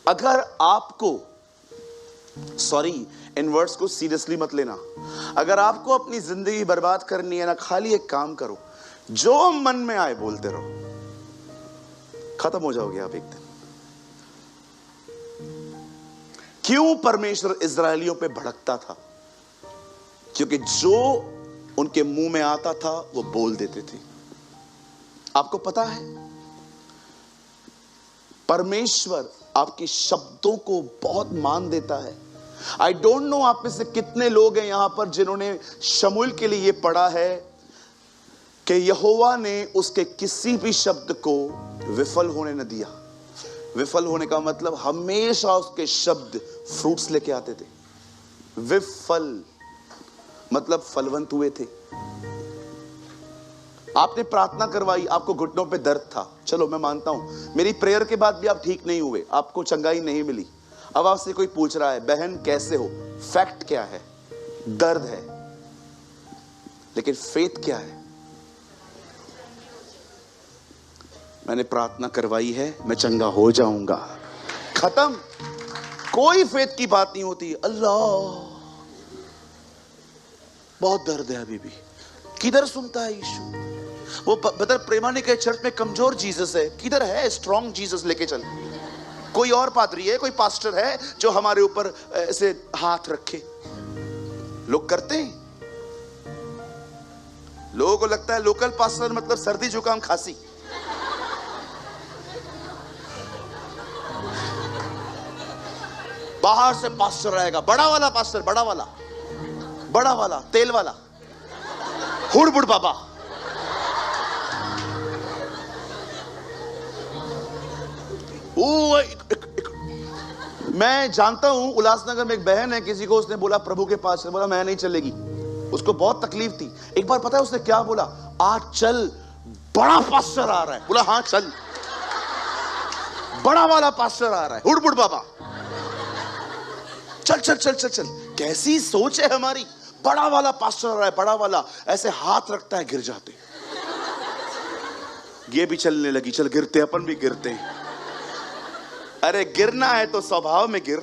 अगर आपको, सॉरी इन वर्ड्स को सीरियसली मत लेना, अगर आपको अपनी जिंदगी बर्बाद करनी है ना, खाली एक काम करो, जो मन में आए बोलते रहो, खत्म हो जाओगे आप एक दिन। क्यों परमेश्वर इजरायलियों पे भड़कता था? क्योंकि जो उनके मुंह में आता था वो बोल देते थे। आपको पता है परमेश्वर आपके शब्दों को बहुत मान देता है। आई डोंट नो आप में से कितने लोग हैं यहां पर जिन्होंने शमूएल के लिए यह पढ़ा है कि यहोवा ने उसके किसी भी शब्द को विफल होने न दिया। विफल होने का मतलब हमेशा उसके शब्द फ्रूट्स लेके आते थे। विफल मतलब फलवंत हुए थे। आपने प्रार्थना करवाई, आपको घुटनों पे दर्द था, चलो मैं मानता हूं, मेरी प्रेयर के बाद भी आप ठीक नहीं हुए, आपको चंगाई नहीं मिली। अब आपसे कोई पूछ रहा है बहन कैसे हो, फैक्ट क्या है? दर्द है, लेकिन फेथ क्या है? मैंने प्रार्थना करवाई है, मैं चंगा हो जाऊंगा, खत्म। कोई फेथ की बात नहीं होती। अल्लाह बहुत दर्द है अभी भी, किधर सुनता है यीशु? वो बदर प्रेमानी के चर्च में कमजोर जीसस है, किधर है स्ट्रॉन्ग जीसस? लेके चल। कोई और पादरी है, कोई पास्टर है जो हमारे ऊपर ऐसे हाथ रखे? लोग करते हैं। लोगों को लगता है लोकल पास्टर मतलब सर्दी जुकाम खांसी। बाहर से पास्टर आएगा, बड़ा वाला पास्टर, बड़ा वाला तेल वाला हुड़बुड़ बाबा। मैं जानता हूं उल्लासनगर में एक बहन है, किसी को उसने बोला प्रभु के पास, बोला मैं नहीं चलेगी, उसको बहुत तकलीफ थी। एक बार पता है उसने क्या बोला? आज चल, बड़ा पास्टर आ रहा है। बोला हाँ चल, बड़ा वाला पास्टर आ रहा है, हुड़बुड़ बाबा, चल चल चल चल चल। कैसी सोच है हमारी? बड़ा वाला पास्टर आ रहा है, बड़ा वाला, ऐसे हाथ रखता है गिर जाते। ये भी चलने लगी, चल गिरते, अपन भी गिरते हैं। अरे गिरना है तो स्वभाव में गिर।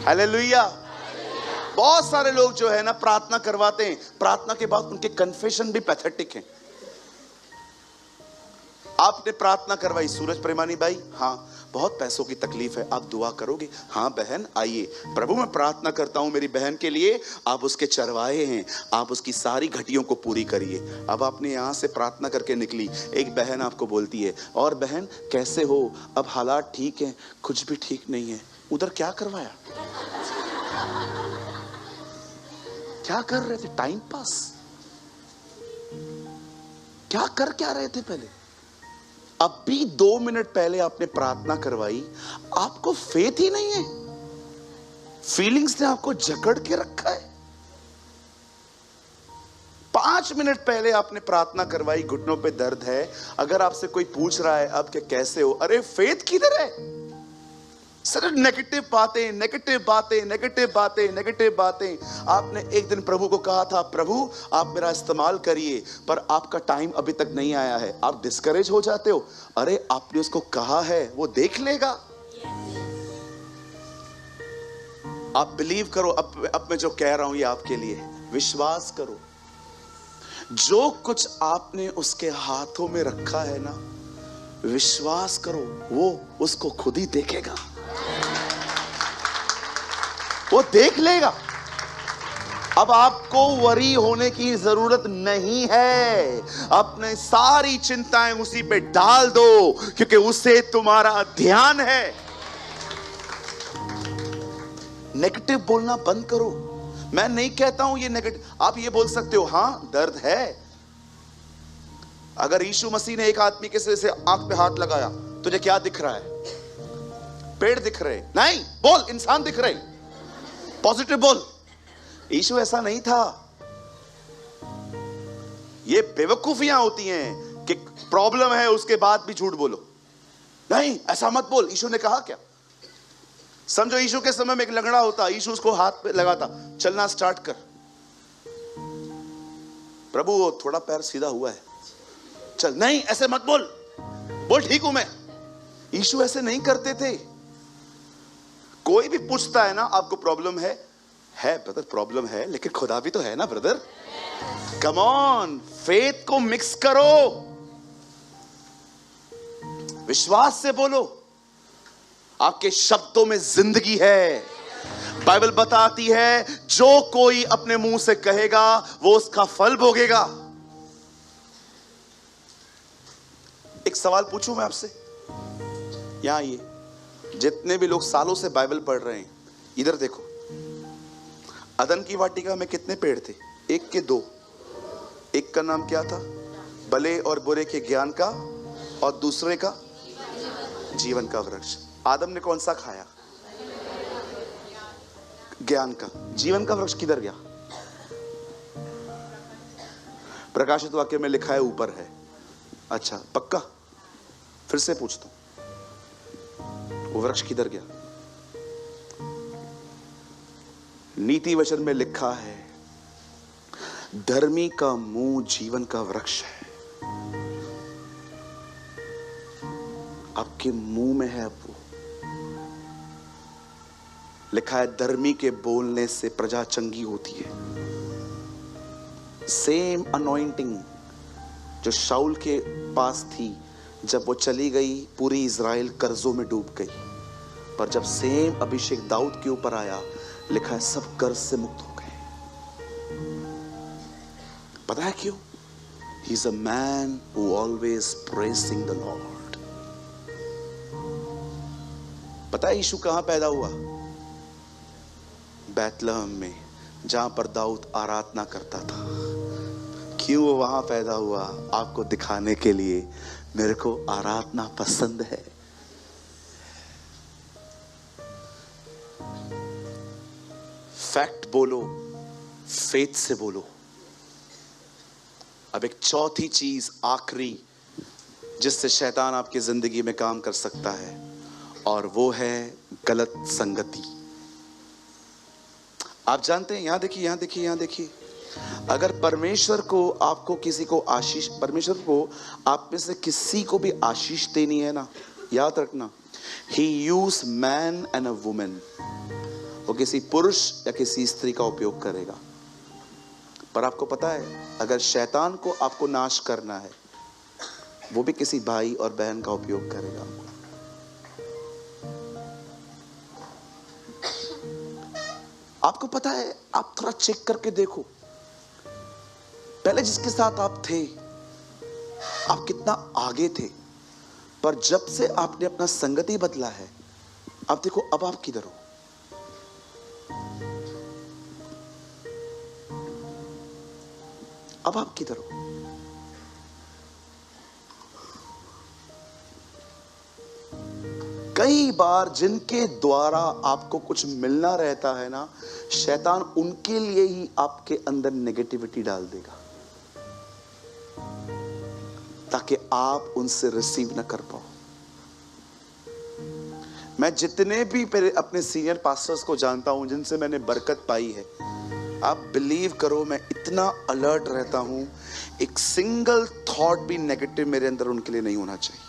हालेलुया। बहुत सारे लोग जो है ना प्रार्थना करवाते हैं, प्रार्थना के बाद उनके कन्फेशन भी पैथेटिक हैं। आपने प्रार्थना करवाई, सूरज प्रेमानी भाई, हाँ बहुत पैसों की तकलीफ है, आप दुआ करोगे? हाँ बहन आइए, प्रभु मैं प्रार्थना करता हूं मेरी बहन के लिए, आप उसके चरवाहे हैं, आप उसकी सारी घटियों को पूरी करिए। अब आपने यहां से प्रार्थना करके निकली, एक बहन आपको बोलती है और बहन कैसे हो? अब हालात ठीक हैं? कुछ भी ठीक नहीं है। उधर क्या करवाया? क्या कर रहे थे? Time pass? क्या रहे थे पहले? अभी 2 मिनट पहले आपने प्रार्थना करवाई, आपको फेथ ही नहीं है, फीलिंग्स ने आपको जकड़ के रखा है। 5 मिनट पहले आपने प्रार्थना करवाई, घुटनों पे दर्द है। अगर आपसे कोई पूछ रहा है अब क्या कैसे हो, अरे फेथ किधर है? सिर्फ नेगेटिव बातें, नेगेटिव बातें, नेगेटिव बातें, नेगेटिव बातें। आपने एक दिन प्रभु को कहा था प्रभु आप मेरा इस्तेमाल करिए, पर आपका टाइम अभी तक नहीं आया है, आप डिस्करेज हो जाते हो। अरे आपने उसको कहा है, वो देख लेगा। आप बिलीव करो, अब मैं जो कह रहा हूं ये आपके लिए, विश्वास करो। जो कुछ आपने उसके हाथों में रखा है ना, विश्वास करो वो उसको खुद ही देखेगा, वो देख लेगा। अब आपको वरी होने की जरूरत नहीं है, अपने सारी चिंताएं उसी पे डाल दो, क्योंकि उससे तुम्हारा ध्यान है। नेगेटिव बोलना बंद करो। मैं नहीं कहता हूं ये नेगेटिव, आप ये बोल सकते हो हाँ दर्द है। अगर यीशु मसीह ने एक आदमी के सिर से आंख पे हाथ लगाया, तुझे क्या दिख रहा है? पेड़ दिख रहे? नहीं, बोल इंसान दिख रहे, पॉजिटिव बोल। यीशु ऐसा नहीं था। ये बेवकूफियां होती हैं कि प्रॉब्लम है उसके बाद भी झूठ बोलो। नहीं ऐसा मत बोल, यीशु ने कहा क्या? समझो यीशु के समय में एक लंगड़ा होता, यीशु उसको हाथ पे लगाता, चलना स्टार्ट कर। प्रभु वो थोड़ा पैर सीधा हुआ है, चल। नहीं ऐसे मत बोल, बोल ठीक हूं मैं। यीशु ऐसे नहीं करते थे। कोई भी पूछता है ना आपको प्रॉब्लम है ब्रदर, प्रॉब्लम है, लेकिन खुदा भी तो है ना ब्रदर। कम ऑन, फेथ को मिक्स करो, विश्वास से बोलो। आपके शब्दों में जिंदगी है। बाइबल बताती है जो कोई अपने मुंह से कहेगा वो उसका फल भोगेगा। एक सवाल पूछूं मैं आपसे, यहां ये जितने भी लोग सालों से बाइबल पढ़ रहे हैं, इधर देखो। अदन की वाटिका में कितने पेड़ थे? एक के दो। एक का नाम क्या था? भले और बुरे के ज्ञान का, और दूसरे का जीवन का वृक्ष। आदम ने कौन सा खाया? ज्ञान का। जीवन का वृक्ष किधर गया? प्रकाशित वाक्य में लिखा है ऊपर है। अच्छा पक्का? फिर से पूछता हूं, वो वृक्ष किधर गया? नीति वचन में लिखा है धर्मी का मुंह जीवन का वृक्ष है। आपके मुंह में है वो। लिखा है धर्मी के बोलने से प्रजा चंगी होती है। सेम अनॉइंटिंग जो शाऊल के पास थी, जब वो चली गई पूरी इज़राइल कर्जों में डूब गई। पर जब सेम अभिषेक दाऊद के ऊपर आया, लिखा है सब कर्ज से मुक्त हो गए। पता है क्यों? He is a man who always praising the Lord. पता है यीशु कहां पैदा हुआ? बैतलहम में, जहां पर दाऊद आराधना करता था। क्यों वो वहां पैदा हुआ? आपको दिखाने के लिए मेरे को आराधना पसंद है। फैक्ट बोलो, फेथ से बोलो। अब एक चौथी चीज, आखिरी, जिससे शैतान आपकी जिंदगी में काम कर सकता है, और वो है गलत संगति। आप जानते हैं, यहां देखिए, यहां देखिए, यहां देखिए। अगर परमेश्वर को, आपको किसी को आशीष, परमेश्वर को आप में से किसी को भी आशीष देनी है ना, याद रखना, he use man and a women. वो किसी पुरुष या किसी स्त्री का उपयोग करेगा। पर आपको पता है, अगर शैतान को आपको नाश करना है, वो भी किसी भाई और बहन का उपयोग करेगा। आपको पता है, आप थोड़ा चेक करके देखो, पहले जिसके साथ आप थे, आप कितना आगे थे, पर जब से आपने अपना संगति बदला है, आप देखो अब आप किधर हो। अब आप किधर हो? कई बार जिनके द्वारा आपको कुछ मिलना रहता है ना, शैतान उनके लिए ही आपके अंदर नेगेटिविटी डाल देगा, ताकि आप उनसे रिसीव ना कर पाओ। मैं जितने भी अपने सीनियर पास्टर्स को जानता हूं, जिनसे मैंने बरकत पाई है, आप बिलीव करो, मैं इतना अलर्ट रहता हूं, एक सिंगल थॉट भी नेगेटिव मेरे अंदर उनके लिए नहीं होना चाहिए।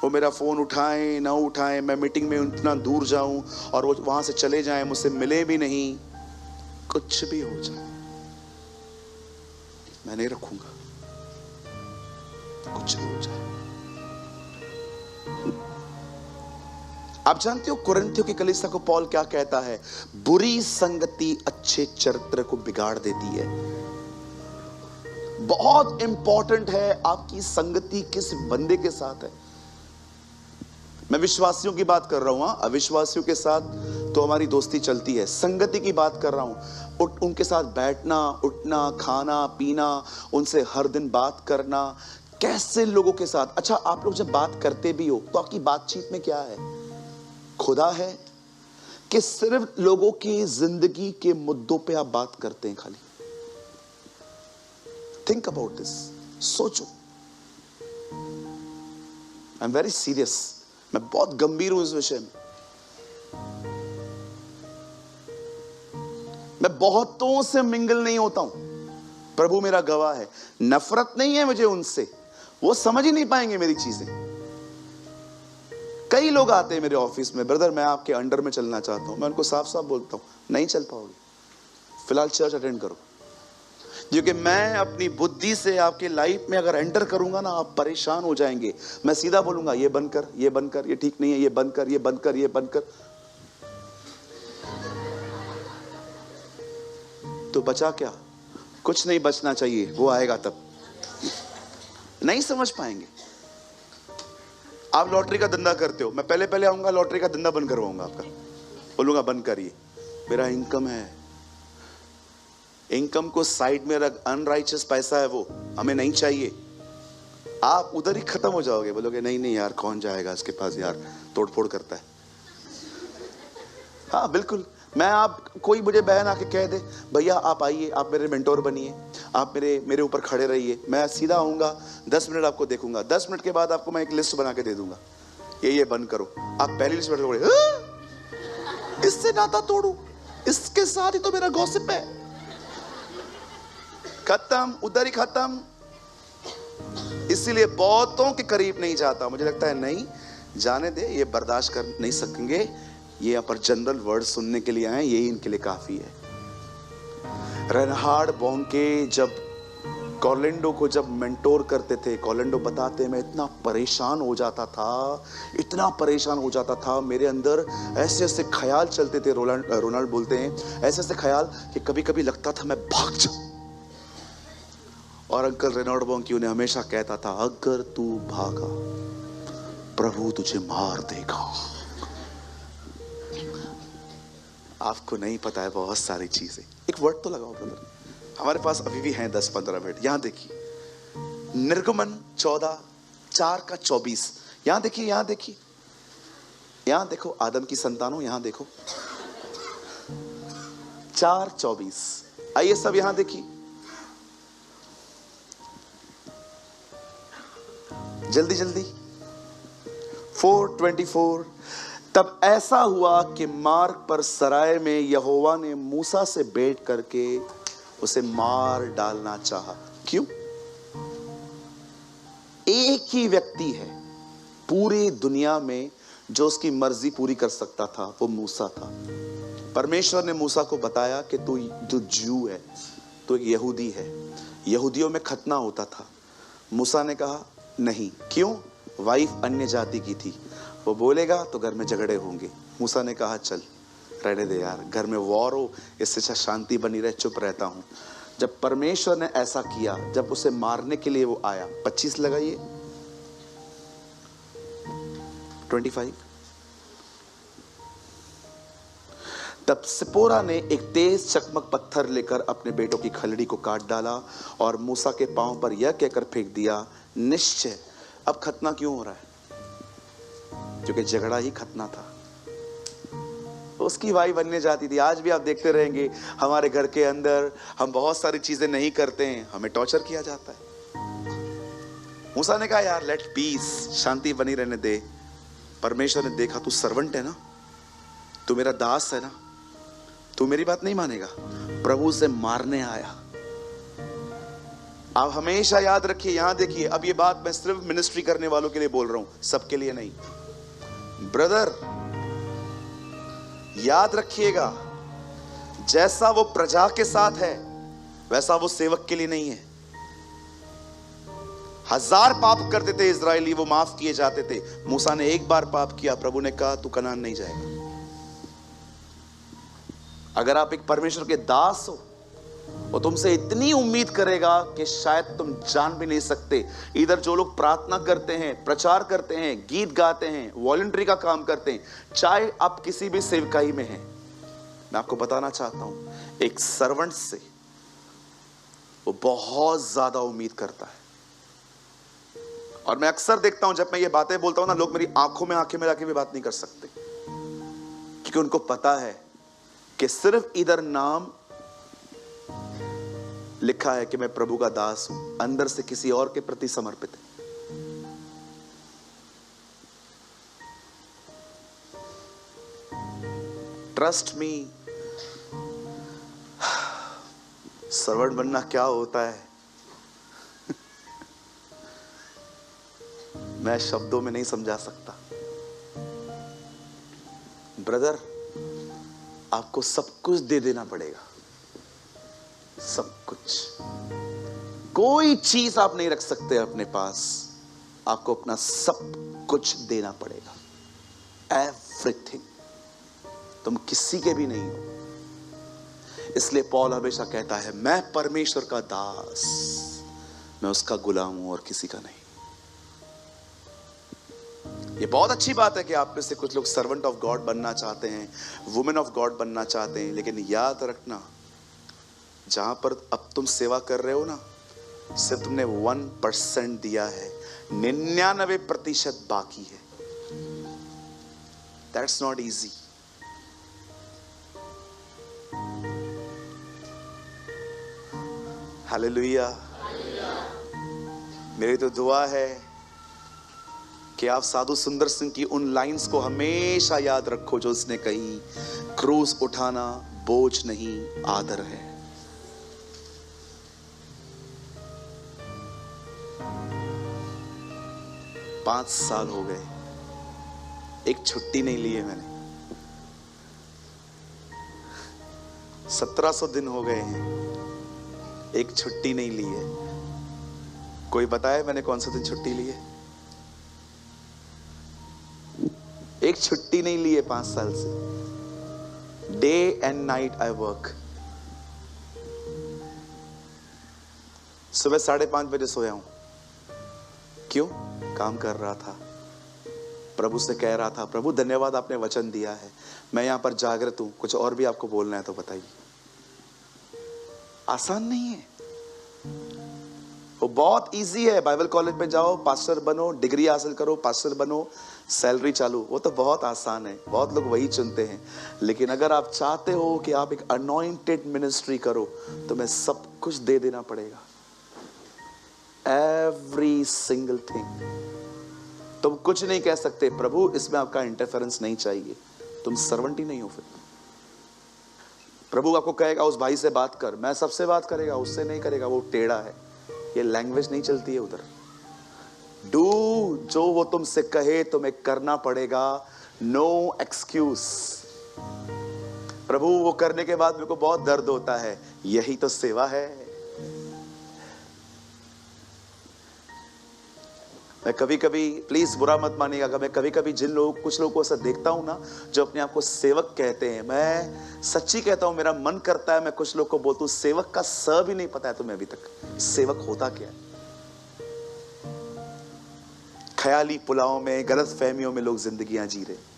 वो मेरा फोन उठाएं ना उठाएं, मैं मीटिंग में इतना दूर जाऊं और वो वहां से चले जाएं, मुझसे मिले भी नहीं, कुछ भी हो जाए, मैं नहीं रखूंगा। कुछ भी हो जाए। आप जानते हो कुरिन्थियों की कलीसिया को पौल क्या कहता है? बुरी संगति अच्छे चरित्र को बिगाड़ देती है। बहुत इंपॉर्टेंट है आपकी संगति किस बंदे के साथ है। मैं विश्वासियों की बात कर रहा हूं, अविश्वासियों के साथ तो हमारी दोस्ती चलती है। संगति की बात कर रहा हूं, उनके साथ बैठना, उठना, खाना पीना, उनसे हर दिन बात करना, कैसे लोगों के साथ। अच्छा, आप लोग जब बात करते भी हो तो आपकी बातचीत में क्या है? खुदा है कि सिर्फ लोगों की जिंदगी के मुद्दों पे आप बात करते हैं खाली? थिंक अबाउट दिस, सोचो। आई एम वेरी सीरियस, मैं बहुत गंभीर हूं इस विषय में। मैं बहुतों से मिंगल नहीं होता हूं, प्रभु मेरा गवाह है। नफरत नहीं है मुझे उनसे, वो समझ ही नहीं पाएंगे मेरी चीजें, कई लोग आते हैं मेरे ऑफिस में, ब्रदर मैं आपके अंडर में चलना चाहता हूं। मैं उनको साफ साफ बोलता हूं, नहीं चल पाओगे, फिलहाल चर्च अटेंड करो। क्योंकि मैं अपनी बुद्धि से आपके लाइफ में अगर एंटर करूंगा ना, आप परेशान हो जाएंगे। मैं सीधा बोलूंगा ये बंद कर, ये बंद कर, ये ठीक नहीं है, ये बंद कर, ये बंद कर, ये बंद कर, तो बचा क्या? कुछ नहीं बचना चाहिए, वो आएगा तब। नहीं समझ पाएंगे। आप लॉटरी का धंधा करते हो, मैं पहले पहले आऊंगा, लॉटरी का धंधा बंद करवाऊंगा आपका, बोलूंगा बंद करिए, मेरा इनकम है, इनकम को साइड में रख, अनराइचियस पैसा है वो, हमें नहीं चाहिए। आप उधर ही खत्म हो जाओगे, बोलोगे नहीं नहीं यार कौन जाएगा इसके पास यार, तोड़फोड़ करता है। हाँ बिल्कुल। मैं आप कोई मुझे बहन आके कह दे भैया आप आइए, आप मेरे मेंटोर बनिए, आप मेरे ऊपर खड़े रहिए, मैं सीधा आऊंगा, 10 मिनट आपको देखूंगा, 10 मिनट के बाद आपको मैं एक लिस्ट बना के दे दूंगा, ये बंद करो। आप पहली लिस्ट बैठ, इससे नाता तोड़ू, इसके साथ ही तो मेरा गॉसिप है, खत्म, उधर ही खत्म। इसीलिए बहुतों के करीब नहीं जाता, मुझे लगता है नहीं जाने दे, ये बर्दाश्त कर नहीं सकेंगे, ये अपर जनरल वर्ड सुनने के लिए आए, यही इनके लिए काफी है। रेनहार्ड बोंके जब कॉर्लेंडो को जब मेंटोर करते थे, कॉर्लेंडो बताते मैं इतना परेशान हो जाता था, इतना परेशान हो जाता था, मेरे अंदर ऐसे ऐसे ख्याल चलते थे, रोनाल्ड बोलते हैं, ऐसे ऐसे ख्याल कि कभी कभी लगता था मैं भाग जाऊं। और अंकल रेनॉल्ड बोंके उन्हें हमेशा कहता था, अगर तू भागा प्रभु तुझे मार देगा। आपको नहीं पता है बहुत सारी चीजें। एक वर्ड तो लगाओ ब्रदर, हमारे पास अभी भी हैं 10-15 मिनट। यहां देखिए, निर्गमन 14:4-24, यहां देखिए, यहां देखिए, यहां देखो, आदम की संतानों, यहां देखो 4:24। आइए सब यहां देखिए, जल्दी जल्दी। 4:24। तब ऐसा हुआ कि मार्ग पर सराय में यहोवा ने मूसा से भेंट करके उसे मार डालना चाहा। क्यों? एक ही व्यक्ति है पूरी दुनिया में जो उसकी मर्जी पूरी कर सकता था, वो मूसा था। परमेश्वर ने मूसा को बताया कि तू जू है, तू एक यहूदी है, यहूदियों में खतना होता था। मूसा ने कहा नहीं। क्यों? वाइफ अन्य जाति की थी, वो बोलेगा तो घर में झगड़े होंगे। मूसा ने कहा चल रहने दे यार, घर में वॉर हो इससे अच्छा शांति बनी रहे, चुप रहता हूं। जब परमेश्वर ने ऐसा किया, जब उसे मारने के लिए वो आया, 25 लगाइए, 25। तब सिपोरा ने एक तेज चकमक पत्थर लेकर अपने बेटों की खलड़ी को काट डाला और मूसा के पांव पर यह कहकर फेंक दिया, निश्चय। अब खतना क्यों हो रहा है? क्योंकि झगड़ा ही खतना था। उसकी वाइफ अन्य जाति थी। आज भी आप देखते रहेंगे हमारे घर के अंदर हम बहुत सारी चीजें नहीं करते हैं, हमें टॉर्चर किया जाता है। मूसा ने कहा यार लेट पीस, शांति बनी रहने दे। परमेश्वर ने देखा तू सर्वेंट है ना, तू मेरा दास है ना, तू मेरी बात नहीं मानेगा। प्रभु से मारने आया। आप हमेशा याद रखिए, यहां देखिए, अब ये बात मैं सिर्फ मिनिस्ट्री करने वालों के लिए बोल रहा हूं, सबके लिए नहीं। ब्रदर याद रखिएगा, जैसा वो प्रजा के साथ है वैसा वो सेवक के लिए नहीं है। 1000 पाप करते थे इजरायली, वो माफ किए जाते थे। मूसा ने एक बार पाप किया, प्रभु ने कहा तू कनान नहीं जाएगा। अगर आप एक परमेश्वर के दास हो, वो तुमसे इतनी उम्मीद करेगा कि शायद तुम जान भी नहीं सकते। इधर जो लोग प्रार्थना करते हैं, प्रचार करते हैं, गीत गाते हैं, वॉलंटरी का काम करते हैं, चाहे आप किसी भी सेवकाई में हैं, मैं आपको बताना चाहता हूं, एक सर्वेंट से वो बहुत ज्यादा उम्मीद करता है। और मैं अक्सर देखता हूं, जब मैं ये बातें बोलता हूं ना, लोग मेरी आंखों में आंखें मिला के भी बात नहीं कर सकते, क्योंकि उनको पता है कि सिर्फ इधर नाम लिखा है कि मैं प्रभु का दास हूं, अंदर से किसी और के प्रति समर्पित है। ट्रस्ट मी, सर्वेंट बनना क्या होता है मैं शब्दों में नहीं समझा सकता। ब्रदर, आपको सब कुछ दे देना पड़ेगा, सब कुछ। कोई चीज आप नहीं रख सकते अपने पास, आपको अपना सब कुछ देना पड़ेगा, एवरीथिंग। तुम किसी के भी नहीं हो। इसलिए पौल हमेशा कहता है, मैं परमेश्वर का दास, मैं उसका गुलाम हूं और किसी का नहीं। ये बहुत अच्छी बात है कि आप में से कुछ लोग सर्वेंट ऑफ गॉड बनना चाहते हैं, वुमेन ऑफ गॉड बनना चाहते हैं, लेकिन याद रखना, जहां पर अब तुम सेवा कर रहे हो ना, सिर्फ तुमने 1% दिया है, 99% बाकी है। That's not easy. हालेलुया। मेरी तो दुआ है कि आप साधु सुंदर सिंह की उन लाइंस को हमेशा याद रखो जो उसने कही, क्रूस उठाना बोझ नहीं, आदर है। पांच साल हो गए, एक छुट्टी नहीं ली है मैंने। 1700 दिन हो गए हैं, एक छुट्टी नहीं ली है। कोई बताए मैंने कौन सा दिन छुट्टी ली है? एक छुट्टी नहीं ली है 5 साल से। Day and night I work. सुबह 5:30 बजे सोया हूं। क्यों? काम कर रहा था, प्रभु से कह रहा था, प्रभु धन्यवाद आपने वचन दिया है, मैं यहां पर जागृत हूं, कुछ और भी आपको बोलना है तो बताइए। आसान नहीं है, वो बहुत इजी है। बाइबल कॉलेज में जाओ, पास्टर बनो, डिग्री हासिल करो, पास्टर बनो, सैलरी चालू, वो तो बहुत आसान है, बहुत लोग वही चुनते हैं। लेकिन अगर आप चाहते हो कि आप एक अनॉइंटेड मिनिस्ट्री करो, तो मैं सब कुछ दे देना पड़ेगा, एवरी सिंगल थिंग। तुम कुछ नहीं कह सकते, प्रभु इसमें आपका इंटरफेरेंस नहीं चाहिए, तुम सर्वेंट ही नहीं हो। फिर प्रभु आपको कहेगा उस भाई से बात कर, मैं सबसे बात करेगा, उससे नहीं करेगा, वो टेढ़ा है। ये लैंग्वेज नहीं चलती है उधर। डू, जो वो तुमसे कहे तुम्हें करना पड़ेगा, नो एक्सक्यूज। प्रभु वो करने के बाद मेरे को बहुत दर्द होता है, यही तो सेवा है। मैं कभी कभी, प्लीज बुरा मत मानिएगा, मैं कभी कभी जिन लोग, कुछ लोगों को ऐसा देखता हूं ना जो अपने आप को सेवक कहते हैं, मैं सच्ची कहता हूं, मेरा मन करता है मैं कुछ लोग को बोलता हूं, सेवक का स भी नहीं पता है तुम्हें अभी तक, सेवक होता क्या है। ख्याली पुलाव में, गलत फहमियों में लोग जिंदगियां जी रहे।